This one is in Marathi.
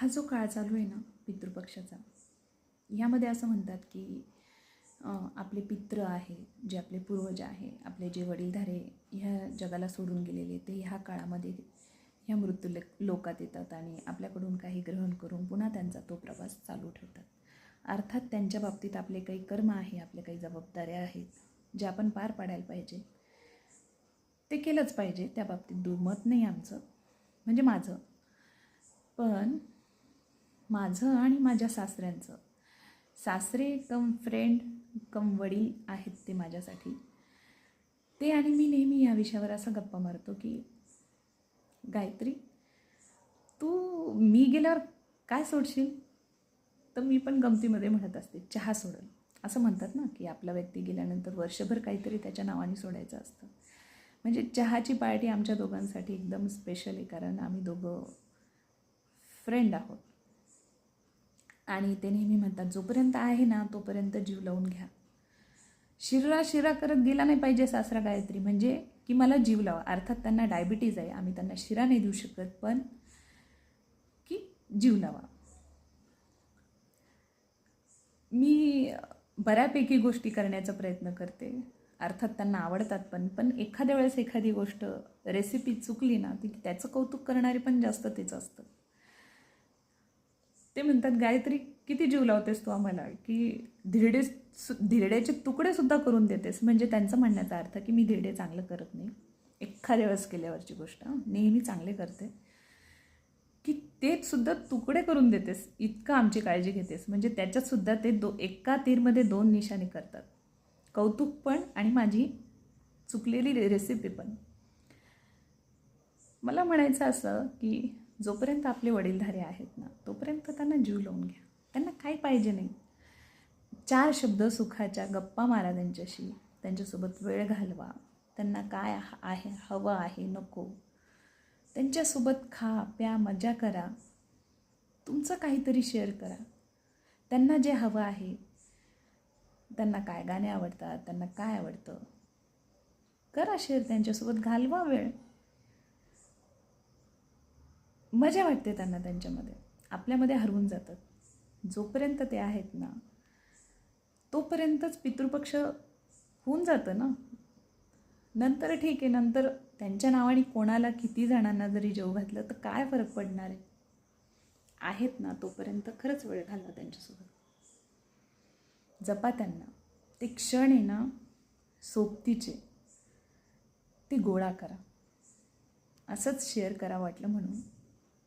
हा जो काळ चालू आहे ना पितृपक्षाचा, ह्यामध्ये असं म्हणतात की आपले पित्र आहे, जे आपले पूर्वज आहे, आपले जे वडीलधारे ह्या जगाला सोडून गेलेले, ते ह्या काळामध्ये ह्या मृत्यू लोकात येतात आणि आपल्याकडून काही ग्रहण करून पुन्हा त्यांचा तो प्रवास चालू ठेवतात. अर्थात त्यांच्या बाबतीत आपले काही कर्म आहे, आपल्या काही जबाबदाऱ्या आहेत जे आपण पार पाडायला पाहिजे, ते केलंच पाहिजे. त्या बाबतीत दुमत नाही आमचं, म्हणजे माझं. पण माझं आणि माझ्या सासऱ्यांचं, सासरे कम फ्रेंड कम वडील आहेत ते माझ्यासाठी. ते आणि मी नेहमी या विषयावर असं गप्पा मारतो की गायत्री, तू मी गेल्यावर काय सोडशील? तर मी पण गमतीमध्ये म्हणत असते, चहा सोडल. असं म्हणतात ना की आपला व्यक्ती गेल्यानंतर वर्षभर काहीतरी त्याच्या नावाने सोडायचं असतं. म्हणजे चहाची पार्टी आमच्या दोघांसाठी एकदम स्पेशल आहे, कारण आम्ही दोघं फ्रेंड आहोत. आणि ते नेहमी म्हणतात, जोपर्यंत आहे ना तोपर्यंत जीव लावून घ्या. शिरा करत गेला नाही पाहिजे सासरा गायत्री, म्हणजे की मला जीव लावा. अर्थात त्यांना डायबिटीज आहे, आम्ही त्यांना शिरा नाही देऊ शकत, पण की जीव लावा. मी बऱ्यापैकी गोष्टी करण्याचा प्रयत्न करते, अर्थात त्यांना आवडतात पण एखाद्या वेळेस एखादी गोष्ट रेसिपी चुकली ना, ती त्याचं कौतुक करणारे पण जास्त तेच असतं. ते म्हणतात, गायत्री किती जीव लावतेस तू आम्हाला, की धिरड्याचे तुकडेसुद्धा करून देतेस. म्हणजे त्यांचं म्हणण्याचा अर्थ की मी धिरडे चांगलं करत नाही, एखाद्या वेळेस केल्यावरची गोष्ट नेहमी चांगले करते, की तेच सुद्धा तुकडे करून देतेस, इतकं आमची काळजी घेतेस. म्हणजे त्याच्यातसुद्धा ते एका तीरमध्ये दोन निशाणे करतात, कौतुक पण आणि माझी चुकलेली रेसिपी पण. मला म्हणायचं असं की जोपर्यंत आपले वडीलधारे आहेत ना तोपर्यंत त्यांना जीव लावून घ्या. त्यांना काही पाहिजे नाही, 4 शब्द सुखाच्या गप्पा मारा त्यांच्याशी, त्यांच्यासोबत वेळ घालवा. त्यांना काय आहे, हवं आहे, नको, त्यांच्यासोबत खा प्या, मजा करा, तुमचं काहीतरी शेअर करा. त्यांना जे हवं आहे, त्यांना काय गाणे आवडतात, त्यांना काय आवडतं, करा शेअर, त्यांच्यासोबत घालवा वेळ. मजा वाटते त्यांना त्यांच्यामध्ये, आपल्यामध्ये हरवून जातात. जोपर्यंत ते आहेत ना तोपर्यंतच पितृपक्ष होऊन जातं ना. नंतर ठीक आहे, नंतर त्यांच्या नावाने कोणाला किती जणांना जरी जेव घातलं तर काय फरक पडणार आहे. आहेत ना तोपर्यंत खरंच वेळ घालवा त्यांच्यासोबत, जपा त्यांना. ते क्षण आहे ना सोबतीचे, ते गोळा करा. असंच शेअर करा वाटलं म्हणून